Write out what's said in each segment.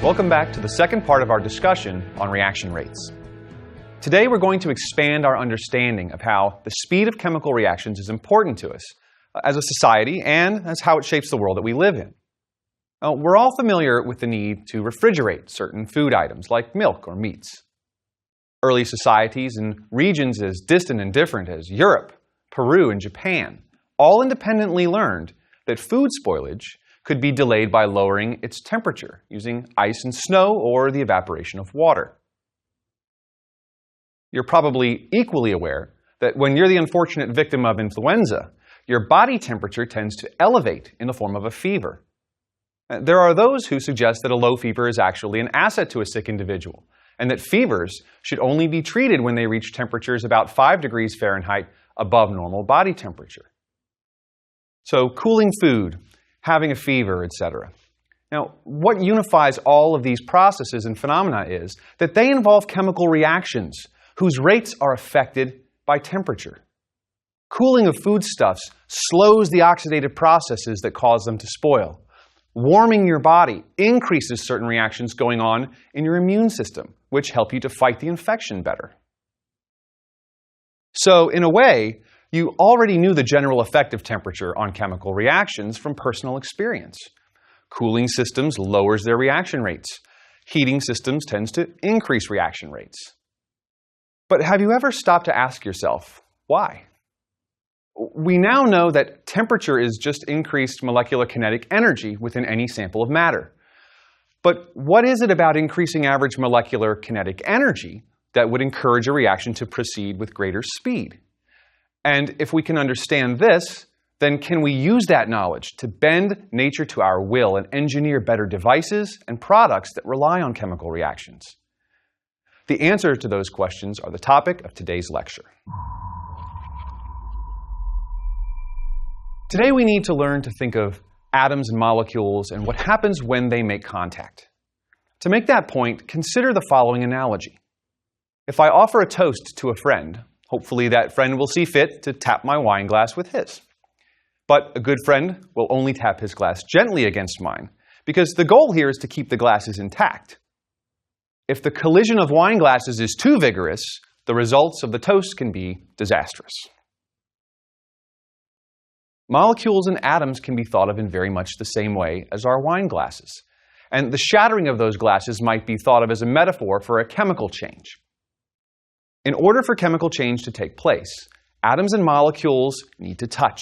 Welcome back to the second part of our discussion on reaction rates. Today we're going to expand our understanding of how the speed of chemical reactions is important to us as a society and as how it shapes the world that we live in. We're all familiar with the need to refrigerate certain food items like milk or meats. Early societies in regions as distant and different as Europe, Peru, and Japan all independently learned that food spoilage could be delayed by lowering its temperature using ice and snow or the evaporation of water. You're probably equally aware that when you're the unfortunate victim of influenza, your body temperature tends to elevate in the form of a fever. There are those who suggest that a low fever is actually an asset to a sick individual, and that fevers should only be treated when they reach temperatures about 5 degrees Fahrenheit above normal body temperature. So cooling food, having a fever, etc. Now, what unifies all of these processes and phenomena is that they involve chemical reactions whose rates are affected by temperature. Cooling of foodstuffs slows the oxidative processes that cause them to spoil. Warming your body increases certain reactions going on in your immune system, which help you to fight the infection better. So, in a way, you already knew the general effect of temperature on chemical reactions from personal experience. Cooling systems lowers their reaction rates. Heating systems tends to increase reaction rates. But have you ever stopped to ask yourself, why? We now know that temperature is just increased molecular kinetic energy within any sample of matter. But what is it about increasing average molecular kinetic energy that would encourage a reaction to proceed with greater speed? And if we can understand this, then can we use that knowledge to bend nature to our will and engineer better devices and products that rely on chemical reactions? The answer to those questions are the topic of today's lecture. Today we need to learn to think of atoms and molecules and what happens when they make contact. To make that point, consider the following analogy. If I offer a toast to a friend, hopefully that friend will see fit to tap my wine glass with his. But a good friend will only tap his glass gently against mine, because the goal here is to keep the glasses intact. If the collision of wine glasses is too vigorous, the results of the toast can be disastrous. Molecules and atoms can be thought of in very much the same way as our wine glasses, and the shattering of those glasses might be thought of as a metaphor for a chemical change. In order for chemical change to take place, atoms and molecules need to touch.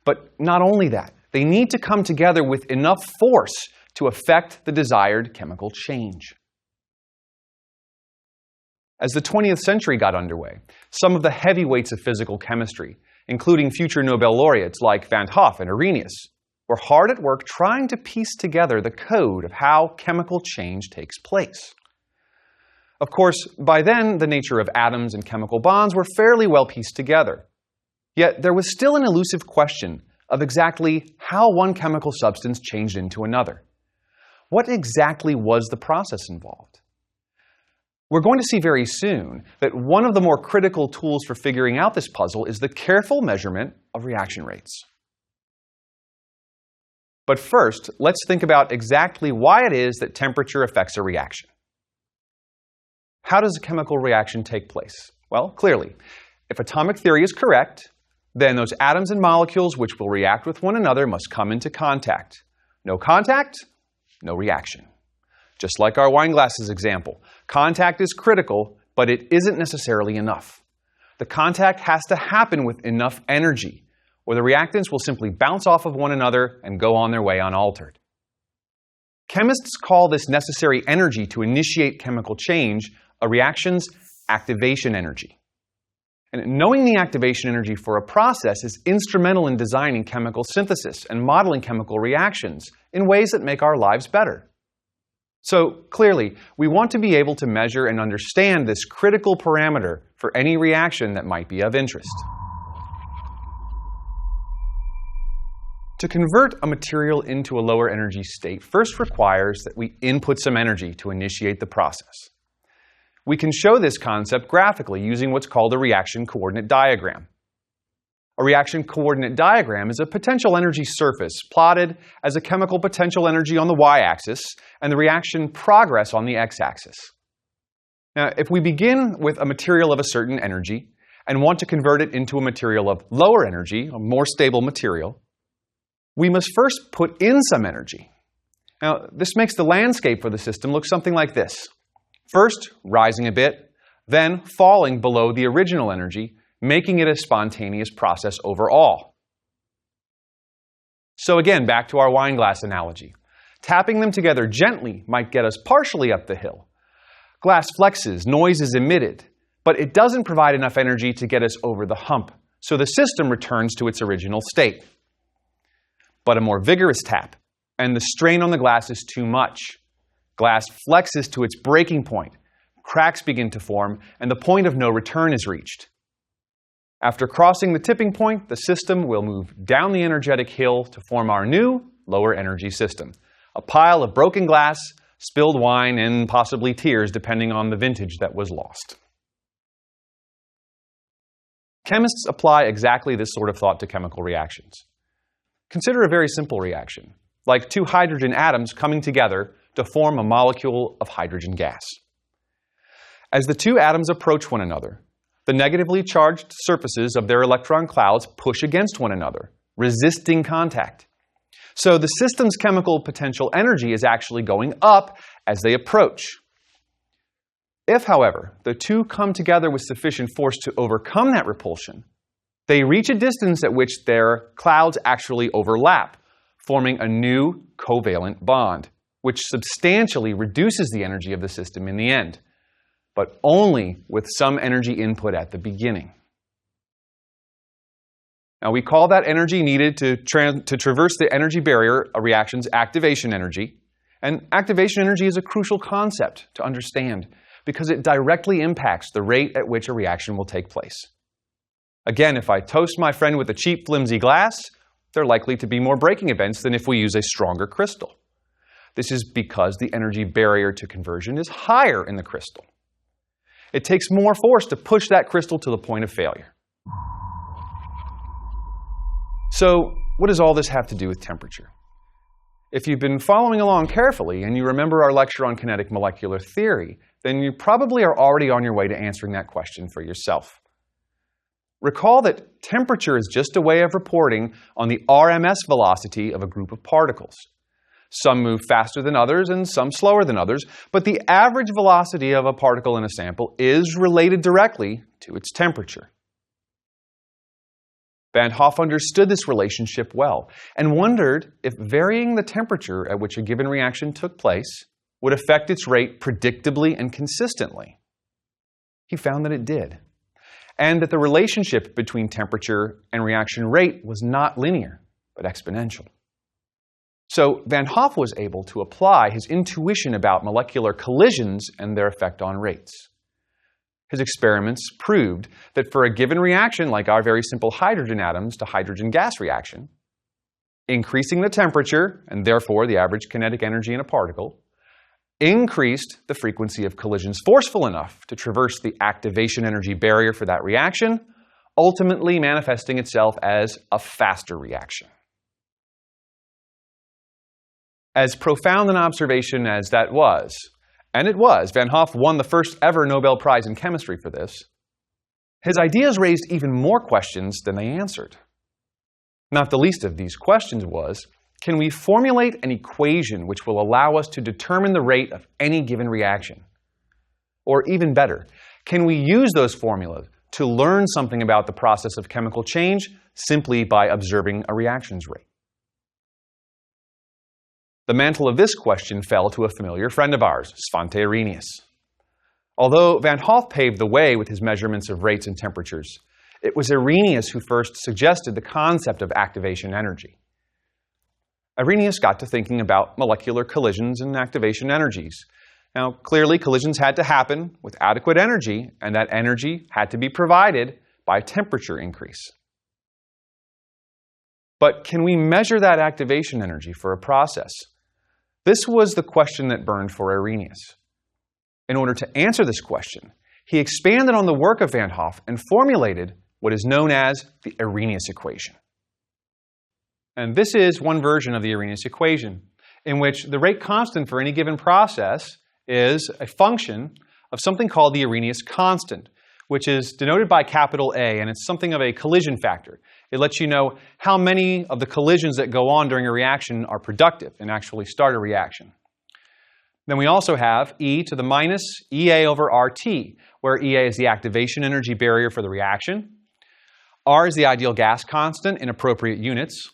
But not only that, they need to come together with enough force to affect the desired chemical change. As the 20th century got underway, some of the heavyweights of physical chemistry, including future Nobel laureates like Van 't Hoff and Arrhenius, were hard at work trying to piece together the code of how chemical change takes place. Of course, by then, the nature of atoms and chemical bonds were fairly well pieced together. Yet there was still an elusive question of exactly how one chemical substance changed into another. What exactly was the process involved? We're going to see very soon that one of the more critical tools for figuring out this puzzle is the careful measurement of reaction rates. But first, let's think about exactly why it is that temperature affects a reaction. How does a chemical reaction take place? Well, clearly, if atomic theory is correct, then those atoms and molecules which will react with one another must come into contact. No contact, no reaction. Just like our wine glasses example, contact is critical, but it isn't necessarily enough. The contact has to happen with enough energy, or the reactants will simply bounce off of one another and go on their way unaltered. Chemists call this necessary energy to initiate chemical change a reaction's activation energy. And knowing the activation energy for a process is instrumental in designing chemical synthesis and modeling chemical reactions in ways that make our lives better. So clearly, we want to be able to measure and understand this critical parameter for any reaction that might be of interest. To convert a material into a lower energy state first requires that we input some energy to initiate the process. We can show this concept graphically using what's called a reaction coordinate diagram. A reaction coordinate diagram is a potential energy surface plotted as a chemical potential energy on the y-axis and the reaction progress on the x-axis. Now, if we begin with a material of a certain energy and want to convert it into a material of lower energy, a more stable material, we must first put in some energy. Now, this makes the landscape for the system look something like this. First, rising a bit, then falling below the original energy, making it a spontaneous process overall. So again, back to our wine glass analogy. Tapping them together gently might get us partially up the hill. Glass flexes, noise is emitted, but it doesn't provide enough energy to get us over the hump, so the system returns to its original state. But a more vigorous tap, and the strain on the glass is too much. Glass flexes to its breaking point, cracks begin to form, and the point of no return is reached. After crossing the tipping point, the system will move down the energetic hill to form our new, lower energy system. A pile of broken glass, spilled wine, and possibly tears depending on the vintage that was lost. Chemists apply exactly this sort of thought to chemical reactions. Consider a very simple reaction, like two hydrogen atoms coming together to form a molecule of hydrogen gas. As the two atoms approach one another, the negatively charged surfaces of their electron clouds push against one another, resisting contact. So the system's chemical potential energy is actually going up as they approach. If, however, the two come together with sufficient force to overcome that repulsion, they reach a distance at which their clouds actually overlap, forming a new covalent bond, which substantially reduces the energy of the system in the end, but only with some energy input at the beginning. Now, we call that energy needed to traverse the energy barrier a reaction's activation energy. And activation energy is a crucial concept to understand because it directly impacts the rate at which a reaction will take place. Again, if I toast my friend with a cheap, flimsy glass, there are likely to be more breaking events than if we use a stronger crystal. This is because the energy barrier to conversion is higher in the crystal. It takes more force to push that crystal to the point of failure. So, what does all this have to do with temperature? If you've been following along carefully and you remember our lecture on kinetic molecular theory, then you probably are already on your way to answering that question for yourself. Recall that temperature is just a way of reporting on the RMS velocity of a group of particles. Some move faster than others and some slower than others, but the average velocity of a particle in a sample is related directly to its temperature. Van Hoff understood this relationship well and wondered if varying the temperature at which a given reaction took place would affect its rate predictably and consistently. He found that it did, and that the relationship between temperature and reaction rate was not linear, but exponential. So Van Hoff was able to apply his intuition about molecular collisions and their effect on rates. His experiments proved that for a given reaction, like our very simple hydrogen atoms to hydrogen gas reaction, increasing the temperature, and therefore the average kinetic energy in a particle, increased the frequency of collisions forceful enough to traverse the activation energy barrier for that reaction, ultimately manifesting itself as a faster reaction. As profound an observation as that was, and it was, Van Hoff won the first ever Nobel Prize in chemistry for this, his ideas raised even more questions than they answered. Not the least of these questions was, can we formulate an equation which will allow us to determine the rate of any given reaction? Or even better, can we use those formulas to learn something about the process of chemical change simply by observing a reaction's rate? The mantle of this question fell to a familiar friend of ours, Svante Arrhenius. Although Van Hoff paved the way with his measurements of rates and temperatures, it was Arrhenius who first suggested the concept of activation energy. Arrhenius got to thinking about molecular collisions and activation energies. Now, clearly, collisions had to happen with adequate energy, and that energy had to be provided by a temperature increase. But can we measure that activation energy for a process? This was the question that burned for Arrhenius. In order to answer this question, he expanded on the work of Van Hoff and formulated what is known as the Arrhenius equation. And this is one version of the Arrhenius equation, in which the rate constant for any given process is a function of something called the Arrhenius constant, which is denoted by capital A, and it's something of a collision factor. It lets you know how many of the collisions that go on during a reaction are productive and actually start a reaction. Then we also have e to the minus EA over RT, where EA is the activation energy barrier for the reaction, R is the ideal gas constant in appropriate units,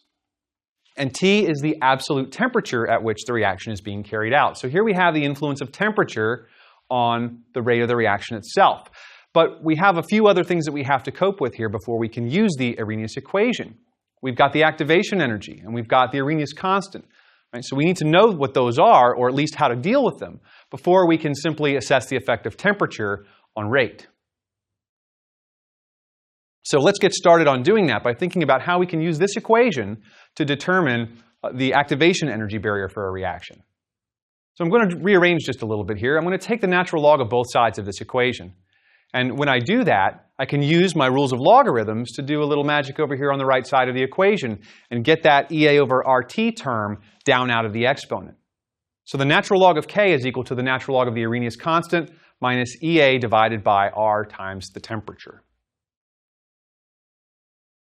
and T is the absolute temperature at which the reaction is being carried out. So here we have the influence of temperature on the rate of the reaction itself. But we have a few other things that we have to cope with here before we can use the Arrhenius equation. We've got the activation energy, and we've got the Arrhenius constant. Right? So we need to know what those are, or at least how to deal with them, before we can simply assess the effect of temperature on rate. So let's get started on doing that by thinking about how we can use this equation to determine the activation energy barrier for a reaction. So I'm going to rearrange just a little bit here. I'm going to take the natural log of both sides of this equation. And when I do that, I can use my rules of logarithms to do a little magic over here on the right side of the equation and get that EA over RT term down out of the exponent. So the natural log of K is equal to the natural log of the Arrhenius constant minus EA divided by R times the temperature.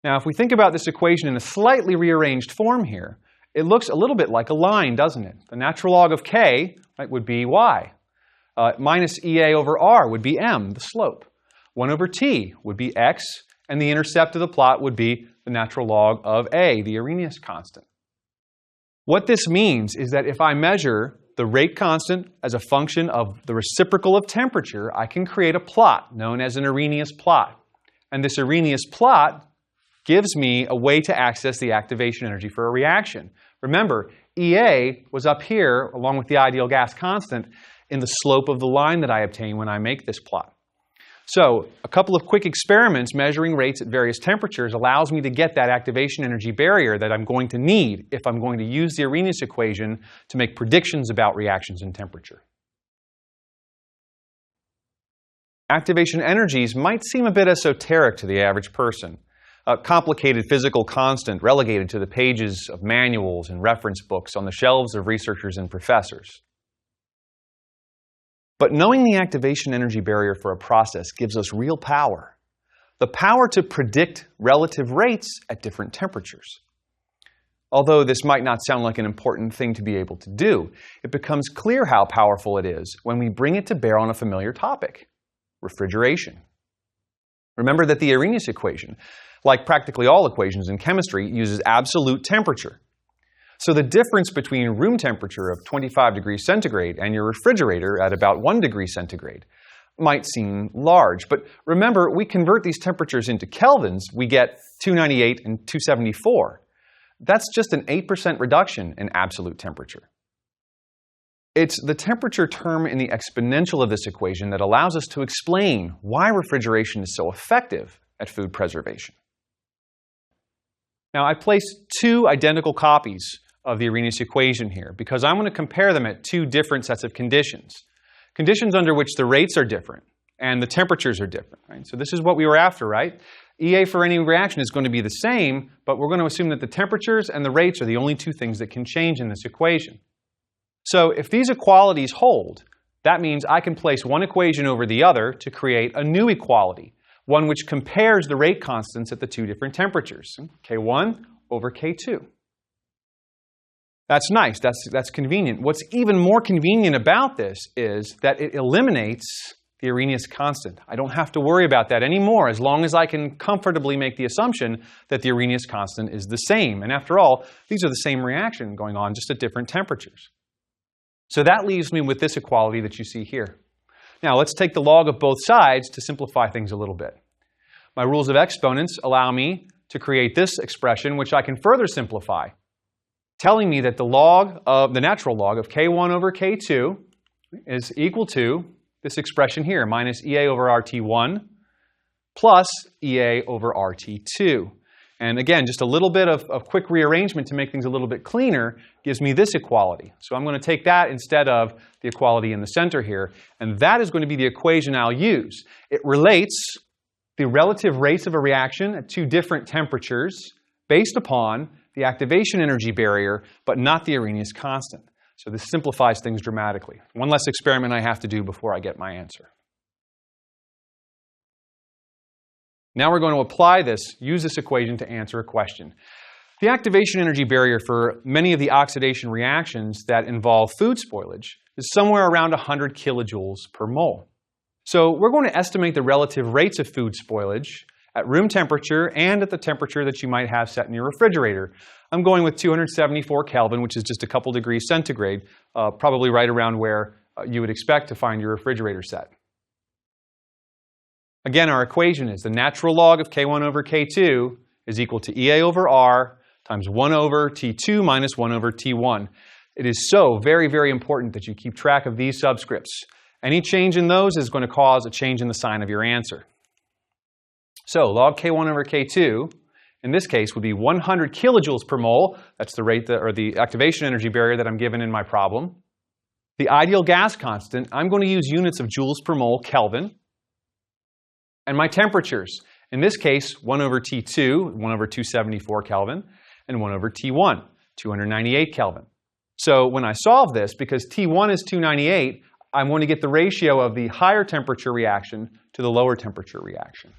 Now, if we think about this equation in a slightly rearranged form here, it looks a little bit like a line, doesn't it? The natural log of K, right, would be Y. Minus EA over R would be M, the slope. 1 over T would be X, and the intercept of the plot would be the natural log of A, the Arrhenius constant. What this means is that if I measure the rate constant as a function of the reciprocal of temperature, I can create a plot known as an Arrhenius plot. And this Arrhenius plot gives me a way to access the activation energy for a reaction. Remember, EA was up here, along with the ideal gas constant, in the slope of the line that I obtain when I make this plot. So, a couple of quick experiments measuring rates at various temperatures allows me to get that activation energy barrier that I'm going to need if I'm going to use the Arrhenius equation to make predictions about reactions in temperature. Activation energies might seem a bit esoteric to the average person. A complicated physical constant relegated to the pages of manuals and reference books on the shelves of researchers and professors. But knowing the activation energy barrier for a process gives us real power. The power to predict relative rates at different temperatures. Although this might not sound like an important thing to be able to do, it becomes clear how powerful it is when we bring it to bear on a familiar topic, refrigeration. Remember that the Arrhenius equation, like practically all equations in chemistry, uses absolute temperature. So the difference between room temperature of 25 degrees centigrade and your refrigerator at about 1 degree centigrade might seem large. But remember, we convert these temperatures into kelvins, we get 298 and 274. That's just an 8% reduction in absolute temperature. It's the temperature term in the exponential of this equation that allows us to explain why refrigeration is so effective at food preservation. Now, I placed two identical copies of the Arrhenius equation here because I want to compare them at two different sets of conditions. Conditions under which the rates are different and the temperatures are different. Right? So this is what we were after, right? EA for any reaction is going to be the same, but we're going to assume that the temperatures and the rates are the only two things that can change in this equation. So if these equalities hold, that means I can place one equation over the other to create a new equality, one which compares the rate constants at the two different temperatures, K1 over K2. That's nice, that's convenient. What's even more convenient about this is that it eliminates the Arrhenius constant. I don't have to worry about that anymore as long as I can comfortably make the assumption that the Arrhenius constant is the same. And after all, these are the same reaction going on, just at different temperatures. So that leaves me with this equality that you see here. Now let's take the log of both sides to simplify things a little bit. My rules of exponents allow me to create this expression, which I can further simplify, telling me that the natural log of K1 over K2 is equal to this expression here, minus EA over RT1 plus EA over RT2. And again, just a little bit of quick rearrangement to make things a little bit cleaner gives me this equality. So I'm going to take that instead of the equality in the center here, and that is going to be the equation I'll use. It relates the relative rates of a reaction at two different temperatures based upon the activation energy barrier, but not the Arrhenius constant. So this simplifies things dramatically. One less experiment I have to do before I get my answer. Now we're going to apply this, use this equation to answer a question. The activation energy barrier for many of the oxidation reactions that involve food spoilage is somewhere around 100 kilojoules per mole. So we're going to estimate the relative rates of food spoilage at room temperature and at the temperature that you might have set in your refrigerator. I'm going with 274 Kelvin, which is just a couple degrees centigrade, probably right around where you would expect to find your refrigerator set. Again, our equation is the natural log of K1 over K2 is equal to EA over R times 1 over T2 minus 1 over T1. It is so very, very important that you keep track of these subscripts. Any change in those is going to cause a change in the sign of your answer. So log K1 over K2, in this case, would be 100 kilojoules per mole. That's the rate or the activation energy barrier that I'm given in my problem. The ideal gas constant, I'm going to use units of joules per mole Kelvin. And my temperatures, in this case, 1 over T2, 1 over 274 Kelvin, and 1 over T1, 298 Kelvin. So when I solve this, because T1 is 298, I'm going to get the ratio of the higher temperature reaction to the lower temperature reaction.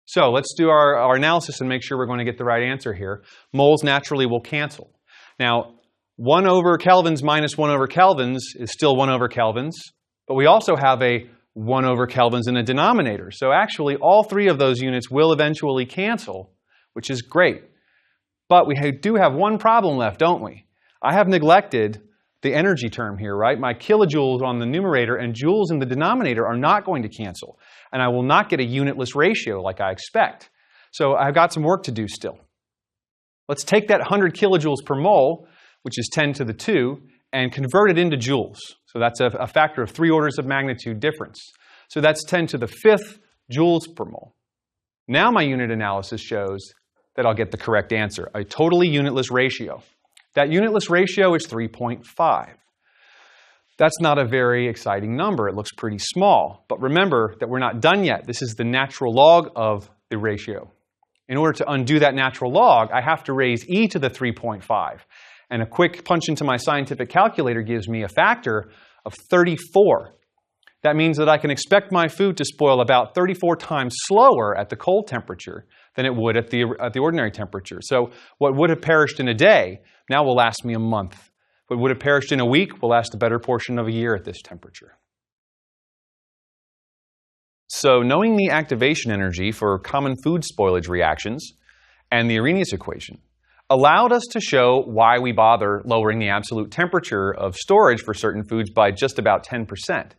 So let's do our analysis and make sure we're going to get the right answer here. Moles naturally will cancel. Now, 1 over kelvins minus 1 over kelvins is still 1 over kelvins, but we also have a 1 over kelvins in a denominator. So actually, all three of those units will eventually cancel, which is great. But we do have one problem left, don't we? I have neglected the energy term here, right? My kilojoules on the numerator and joules in the denominator are not going to cancel, and I will not get a unitless ratio like I expect. So I've got some work to do still. Let's take that 100 kilojoules per mole, which is 10 to the 2, and convert it into joules. So that's a factor of 3 orders of magnitude difference. So that's 10 to the 5th joules per mole. Now my unit analysis shows that I'll get the correct answer, a totally unitless ratio. That unitless ratio is 3.5. That's not a very exciting number. It looks pretty small. But remember that we're not done yet. This is the natural log of the ratio. In order to undo that natural log, I have to raise e to the 3.5. And a quick punch into my scientific calculator gives me a factor of 34. That means that I can expect my food to spoil about 34 times slower at the cold temperature than it would at the ordinary temperature. So what would have perished in a day now will last me a month. What would have perished in a week will last the better portion of a year at this temperature. So knowing the activation energy for common food spoilage reactions and the Arrhenius equation allowed us to show why we bother lowering the absolute temperature of storage for certain foods by just about 10%.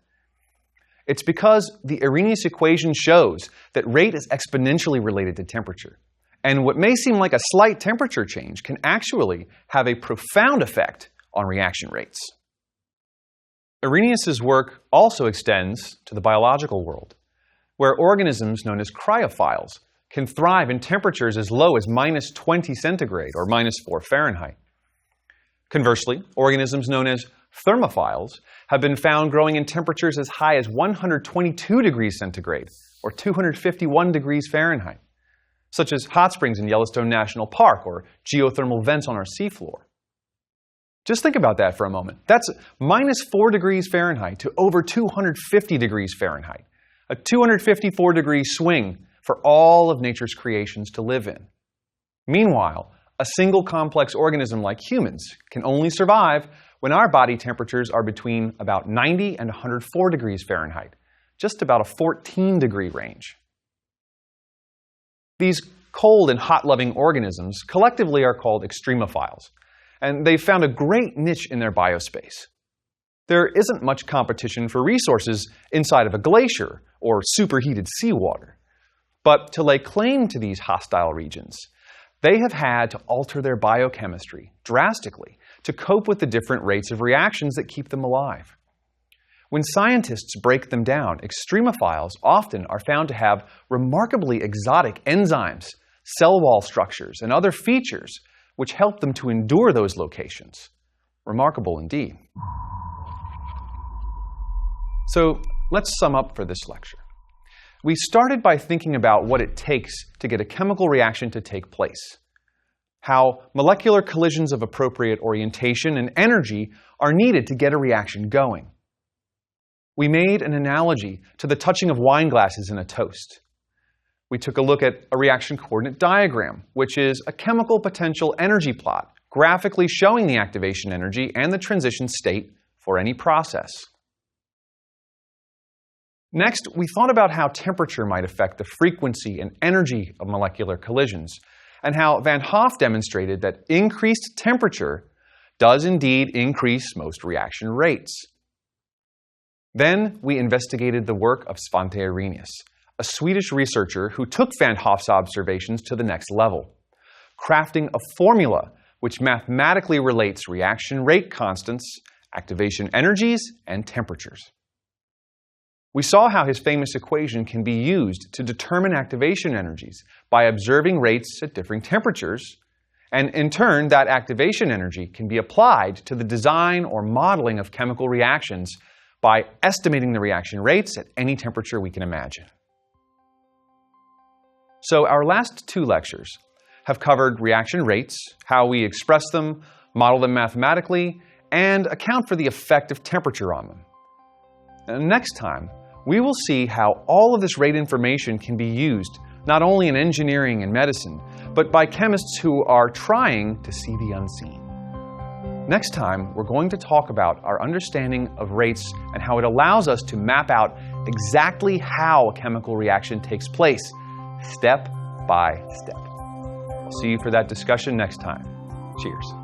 It's because the Arrhenius equation shows that rate is exponentially related to temperature. And what may seem like a slight temperature change can actually have a profound effect on reaction rates. Arrhenius's work also extends to the biological world, where organisms known as cryophiles can thrive in temperatures as low as minus 20 centigrade or minus 4 Fahrenheit. Conversely, organisms known as thermophiles have been found growing in temperatures as high as 122 degrees centigrade or 251 degrees Fahrenheit, such as hot springs in Yellowstone National Park or geothermal vents on our seafloor. Just think about that for a moment. That's minus 4 degrees Fahrenheit to over 250 degrees Fahrenheit, a 254 degree swing for all of nature's creations to live in. Meanwhile, a single complex organism like humans can only survive when our body temperatures are between about 90 and 104 degrees Fahrenheit, just about a 14 degree range. These cold and hot-loving organisms collectively are called extremophiles, and they've found a great niche in their biospace. There isn't much competition for resources inside of a glacier or superheated seawater. But to lay claim to these hostile regions, they have had to alter their biochemistry drastically to cope with the different rates of reactions that keep them alive. When scientists break them down, extremophiles often are found to have remarkably exotic enzymes, cell wall structures, and other features which help them to endure those locations. Remarkable indeed. So let's sum up for this lecture. We started by thinking about what it takes to get a chemical reaction to take place, how molecular collisions of appropriate orientation and energy are needed to get a reaction going. We made an analogy to the touching of wine glasses in a toast. We took a look at a reaction coordinate diagram, which is a chemical potential energy plot, graphically showing the activation energy and the transition state for any process. Next, we thought about how temperature might affect the frequency and energy of molecular collisions, and how Van Hoff demonstrated that increased temperature does indeed increase most reaction rates. Then we investigated the work of Svante Arrhenius, a Swedish researcher who took Van Hoff's observations to the next level, crafting a formula which mathematically relates reaction rate constants, activation energies, and temperatures. We saw how his famous equation can be used to determine activation energies by observing rates at differing temperatures, and in turn, that activation energy can be applied to the design or modeling of chemical reactions by estimating the reaction rates at any temperature we can imagine. So our last two lectures have covered reaction rates, how we express them, model them mathematically, and account for the effect of temperature on them. And next time, we will see how all of this rate information can be used not only in engineering and medicine, but by chemists who are trying to see the unseen. Next time, we're going to talk about our understanding of rates and how it allows us to map out exactly how a chemical reaction takes place, step by step. I'll see you for that discussion next time. Cheers.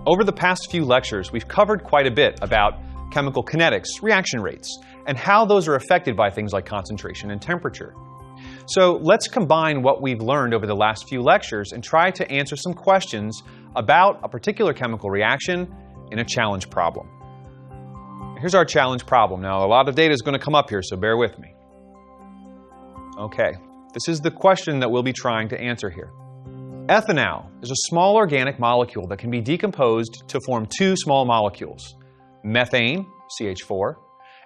Over the past few lectures, we've covered quite a bit about chemical kinetics, reaction rates, and how those are affected by things like concentration and temperature. So let's combine what we've learned over the last few lectures and try to answer some questions about a particular chemical reaction in a challenge problem. Here's our challenge problem. Now, a lot of data is going to come up here, so bear with me. Okay, this is the question that we'll be trying to answer here. Ethanol is a small organic molecule that can be decomposed to form two small molecules, methane, CH4,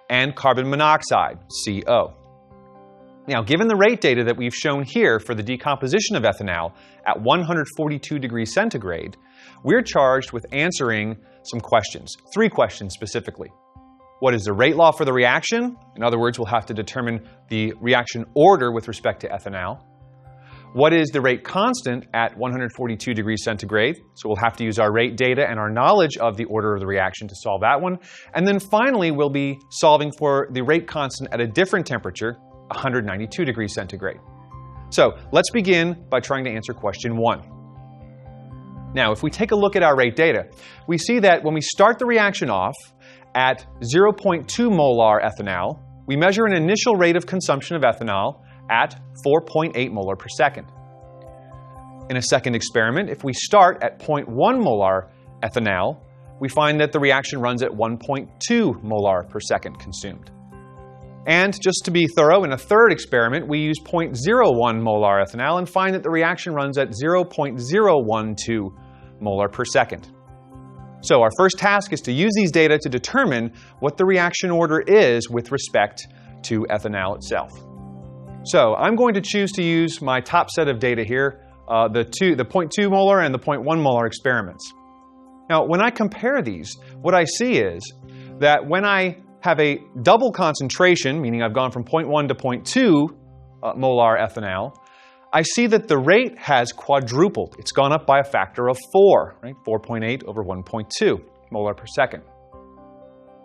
and carbon monoxide, CO. Now, given the rate data that we've shown here for the decomposition of ethanol at 142 degrees centigrade, we're charged with answering some questions, 3 questions specifically. What is the rate law for the reaction? In other words, we'll have to determine the reaction order with respect to ethanol. What is the rate constant at 142 degrees centigrade? So we'll have to use our rate data and our knowledge of the order of the reaction to solve that one. And then finally, we'll be solving for the rate constant at a different temperature, 192 degrees centigrade. So let's begin by trying to answer question 1. Now, if we take a look at our rate data, we see that when we start the reaction off at 0.2 molar ethanol, we measure an initial rate of consumption of ethanol at 4.8 molar per second. In a second experiment, if we start at 0.1 molar ethanol, we find that the reaction runs at 1.2 molar per second consumed. And just to be thorough, in a third experiment, we use 0.01 molar ethanol and find that the reaction runs at 0.012 molar per second. So our first task is to use these data to determine what the reaction order is with respect to ethanol itself. So I'm going to choose to use my top set of data here, the 0.2 molar and the 0.1 molar experiments. Now, when I compare these, what I see is that when I have a double concentration, meaning I've gone from 0.1 to 0.2 molar ethanol, I see that the rate has quadrupled. It's gone up by a factor of 4, right? 4.8 over 1.2 molar per second.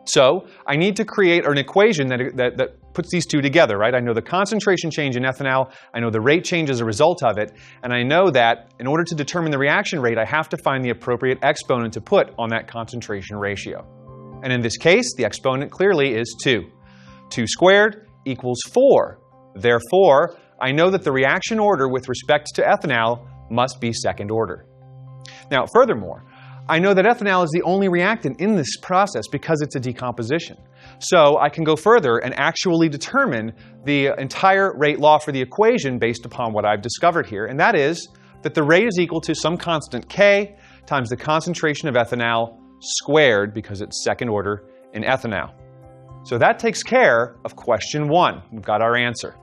So I need to create an equation that puts these two together, right? I know the concentration change in ethanol, I know the rate change as a result of it, and I know that in order to determine the reaction rate, I have to find the appropriate exponent to put on that concentration ratio. And in this case, the exponent clearly is 2. 2 squared equals 4. Therefore, I know that the reaction order with respect to ethanol must be second order. Now, furthermore, I know that ethanol is the only reactant in this process because it's a decomposition. So I can go further and actually determine the entire rate law for the equation based upon what I've discovered here, and that is that the rate is equal to some constant K times the concentration of ethanol squared because it's second order in ethanol. So that takes care of question 1. We've got our answer.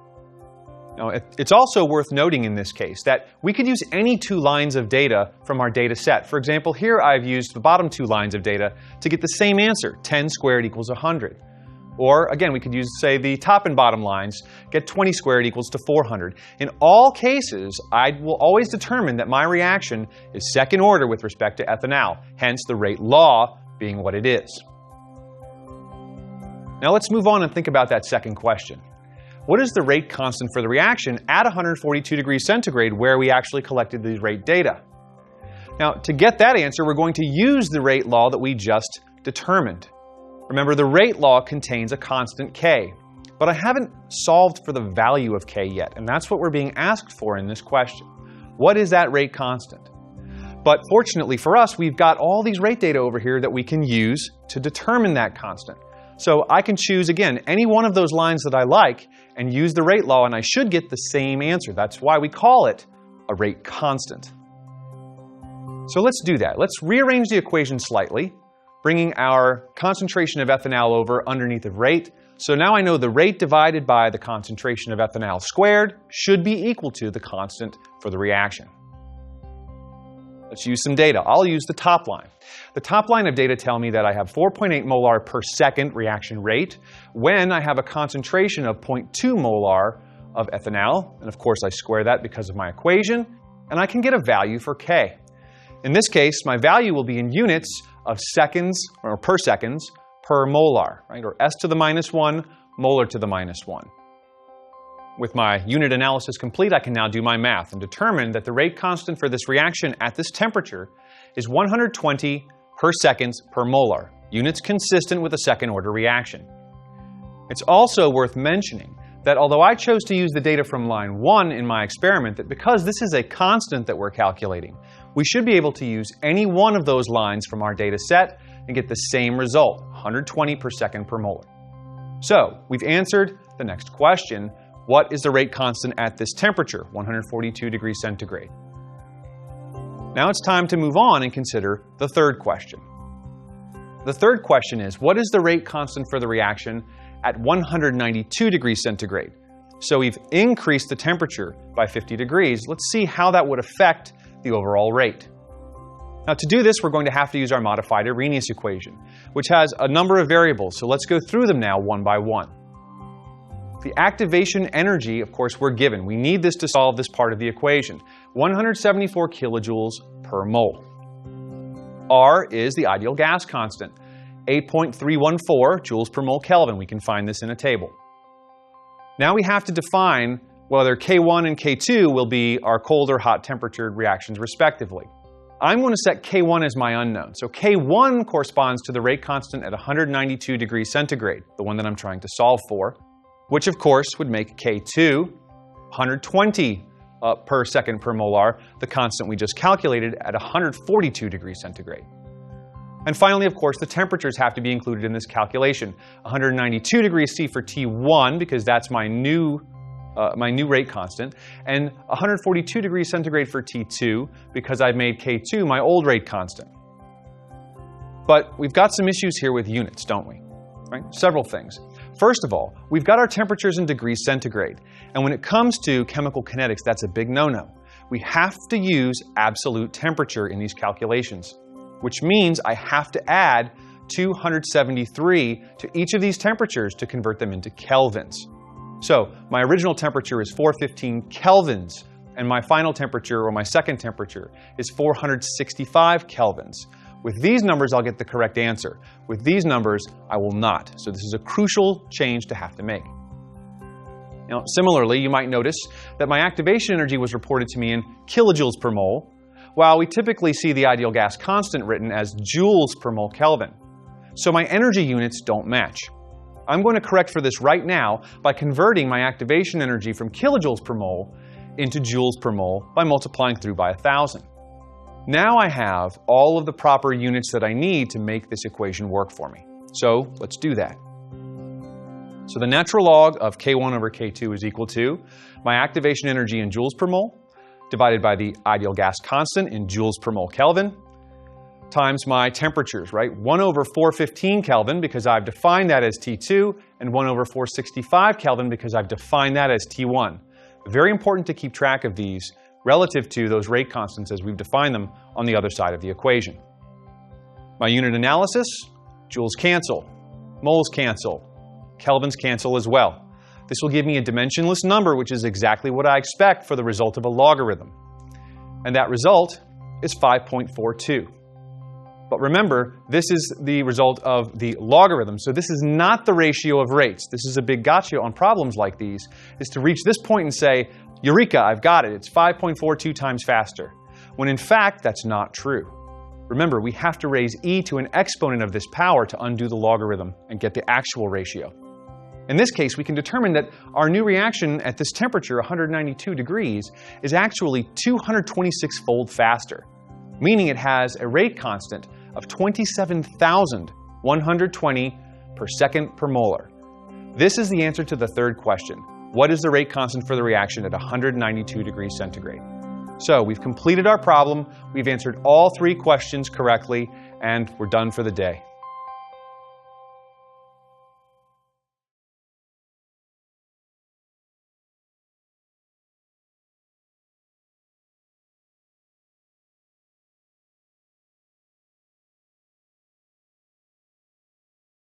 Now, it's also worth noting in this case that we could use any 2 lines of data from our data set. For example, here I've used the bottom 2 lines of data to get the same answer, 10 squared equals 100. Or, again, we could use, say, the top and bottom lines, get 20 squared equals to 400. In all cases, I will always determine that my reaction is second order with respect to ethanol, hence the rate law being what it is. Now let's move on and think about that second question. What is the rate constant for the reaction at 142 degrees centigrade where we actually collected the rate data? Now, to get that answer, we're going to use the rate law that we just determined. Remember, the rate law contains a constant k, but I haven't solved for the value of k yet, and that's what we're being asked for in this question. What is that rate constant? But fortunately for us, we've got all these rate data over here that we can use to determine that constant. So I can choose, again, any one of those lines that I like and use the rate law, and I should get the same answer. That's why we call it a rate constant. So let's do that. Let's rearrange the equation slightly, bringing our concentration of ethanol over underneath of rate. So now I know the rate divided by the concentration of ethanol squared should be equal to the constant for the reaction. Let's use some data. I'll use the top line. The top line of data tell me that I have 4.8 molar per second reaction rate when I have a concentration of 0.2 molar of ethanol. And of course, I square that because of my equation, and I can get a value for K. In this case, my value will be in units of seconds, or per seconds, per molar, right? Or S to the minus 1, molar to the minus 1. With my unit analysis complete, I can now do my math and determine that the rate constant for this reaction at this temperature is 120 per seconds per molar, units consistent with a second order reaction. It's also worth mentioning that although I chose to use the data from line 1 in my experiment, that because this is a constant that we're calculating, we should be able to use any one of those lines from our data set and get the same result, 120 per second per molar. So we've answered the next question. What is the rate constant at this temperature, 142 degrees centigrade? Now it's time to move on and consider the third question. The third question is, what is the rate constant for the reaction at 192 degrees centigrade? So we've increased the temperature by 50 degrees. Let's see how that would affect the overall rate. Now to do this, we're going to have to use our modified Arrhenius equation, which has a number of variables. So let's go through them now one by one. The activation energy, of course, we're given. We need this to solve this part of the equation. 174 kilojoules per mole. R is the ideal gas constant, 8.314 joules per mole Kelvin. We can find this in a table. Now we have to define whether K1 and K2 will be our cold or hot temperature reactions respectively. I'm going to set K1 as my unknown. So K1 corresponds to the rate constant at 192 degrees centigrade, the one that I'm trying to solve for, which of course would make K2 120 per second per molar, the constant we just calculated at 142 degrees centigrade. And finally, of course, the temperatures have to be included in this calculation. 192 degrees C for T1, because that's my new rate constant, and 142 degrees centigrade for T2, because I've made K2 my old rate constant. But we've got some issues here with units, don't we? Right? Several things. First of all, we've got our temperatures in degrees centigrade, and when it comes to chemical kinetics, that's a big no-no. We have to use absolute temperature in these calculations, which means I have to add 273 to each of these temperatures to convert them into kelvins. So my original temperature is 415 kelvins, and my final temperature, or my second temperature, is 465 kelvins. With these numbers, I'll get the correct answer. With these numbers, I will not. So this is a crucial change to have to make. Now, similarly, you might notice that my activation energy was reported to me in kilojoules per mole, while we typically see the ideal gas constant written as joules per mole Kelvin. So my energy units don't match. I'm going to correct for this right now by converting my activation energy from kilojoules per mole into joules per mole by multiplying through by 1,000. Now I have all of the proper units that I need to make this equation work for me. So let's do that. So the natural log of K1 over K2 is equal to my activation energy in joules per mole divided by the ideal gas constant in joules per mole Kelvin times my temperatures, right? 1 over 415 Kelvin because I've defined that as T2, and 1 over 465 Kelvin because I've defined that as T1. Very important to keep track of these relative to those rate constants as we've defined them on the other side of the equation. My unit analysis, joules cancel, moles cancel, kelvins cancel as well. This will give me a dimensionless number, which is exactly what I expect for the result of a logarithm. And that result is 5.42. But remember, this is the result of the logarithm, so this is not the ratio of rates. This is a big gotcha on problems like these, is to reach this point and say, Eureka, I've got it, it's 5.42 times faster. When in fact, that's not true. Remember, we have to raise e to an exponent of this power to undo the logarithm and get the actual ratio. In this case, we can determine that our new reaction at this temperature, 192 degrees, is actually 226-fold faster, meaning it has a rate constant of 27,120 per second per molar. This is the answer to the third question. What is the rate constant for the reaction at 192 degrees centigrade? So we've completed our problem, we've answered all 3 questions correctly, and we're done for the day.